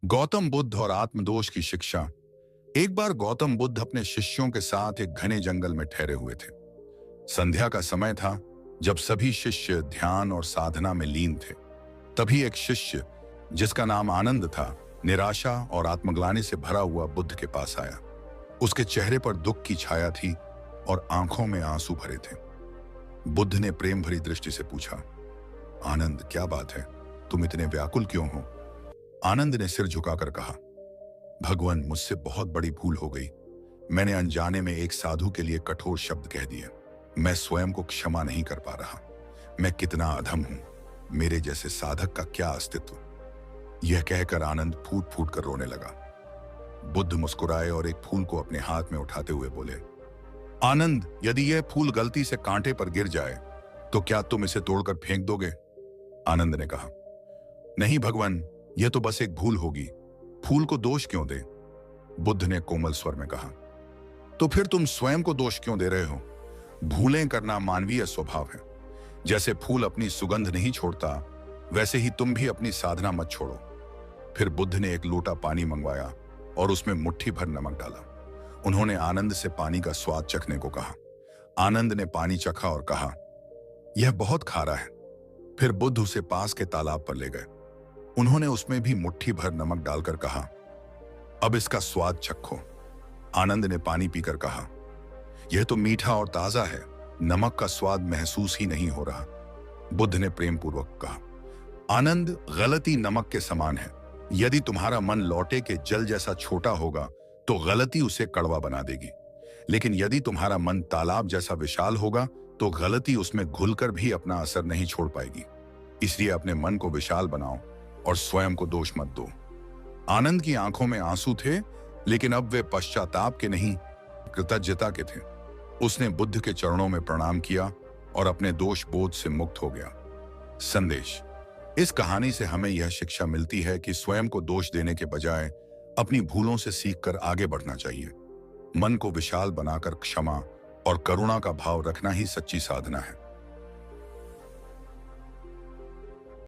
गौतम बुद्ध और आत्मदोष की शिक्षा। एक बार गौतम बुद्ध अपने शिष्यों के साथ एक घने जंगल में ठहरे हुए थे। संध्या का समय था, जब सभी शिष्य ध्यान और साधना में लीन थे। तभी एक शिष्य, जिसका नाम आनंद था, निराशा और आत्मग्लानि से भरा हुआ बुद्ध के पास आया। उसके चेहरे पर दुख की छाया थी और आंखों में आंसू भरे थे। बुद्ध ने प्रेम भरी दृष्टि से पूछा, आनंद, क्या बात है? तुम इतने व्याकुल क्यों हो? आनंद ने सिर झुकाकर कहा, भगवान, मुझसे बहुत बड़ी भूल हो गई। मैंने अनजाने में एक साधु के लिए कठोर शब्द कह दिए। मैं स्वयं को क्षमा नहीं कर पा रहा। मैं कितना अधम हूं। मेरे जैसे साधक का क्या अस्तित्व। यह कहकर आनंद फूट फूट कर रोने लगा। बुद्ध मुस्कुराए और एक फूल को अपने हाथ में उठाते हुए बोले, आनंद, यदि यह फूल गलती से कांटे पर गिर जाए तो क्या तुम इसे तोड़कर फेंक दोगे? आनंद ने कहा, नहीं भगवान, यह तो बस एक भूल होगी। फूल को दोष क्यों दे? बुद्ध ने कोमल स्वर में कहा, तो फिर तुम स्वयं को दोष क्यों दे रहे हो? भूलें करना मानवीय स्वभाव है। जैसे फूल अपनी सुगंध नहीं छोड़ता, वैसे ही तुम भी अपनी साधना मत छोड़ो। फिर बुद्ध ने एक लोटा पानी मंगवाया और उसमें मुट्ठी भर नमक डाला। उन्होंने आनंद से पानी का स्वाद चखने को कहा। आनंद ने पानी चखा और कहा, यह बहुत खारा है। फिर बुद्ध उसे पास के तालाब पर ले गए। उन्होंने उसमें भी मुट्ठी भर नमक डालकर कहा, अब इसका स्वाद चखो। आनंद ने पानी पीकर कहा, यह तो मीठा और ताजा है। नमक का स्वाद महसूस ही नहीं हो रहा। बुद्ध ने प्रेम पूर्वक कहा, आनंद, गलती नमक के समान है। यदि तुम्हारा मन लौटे के जल जैसा छोटा होगा तो गलती उसे कड़वा बना देगी। लेकिन यदि तुम्हारा मन तालाब जैसा विशाल होगा तो गलती उसमें घुलकर भी अपना असर नहीं छोड़ पाएगी। इसलिए अपने मन को विशाल बनाओ और स्वयं को दोष मत दो। आनंद की आंखों में आंसू थे, लेकिन अब वे पश्चाताप के नहीं, कृतज्ञता के थे। उसने बुद्ध के चरणों में प्रणाम किया और अपने दोष बोध से मुक्त हो गया। संदेश: इस कहानी से हमें यह शिक्षा मिलती है कि स्वयं को दोष देने के बजाय अपनी भूलों से सीखकर आगे बढ़ना चाहिए। मन को विशाल बनाकर क्षमा और करुणा का भाव रखना ही सच्ची साधना है।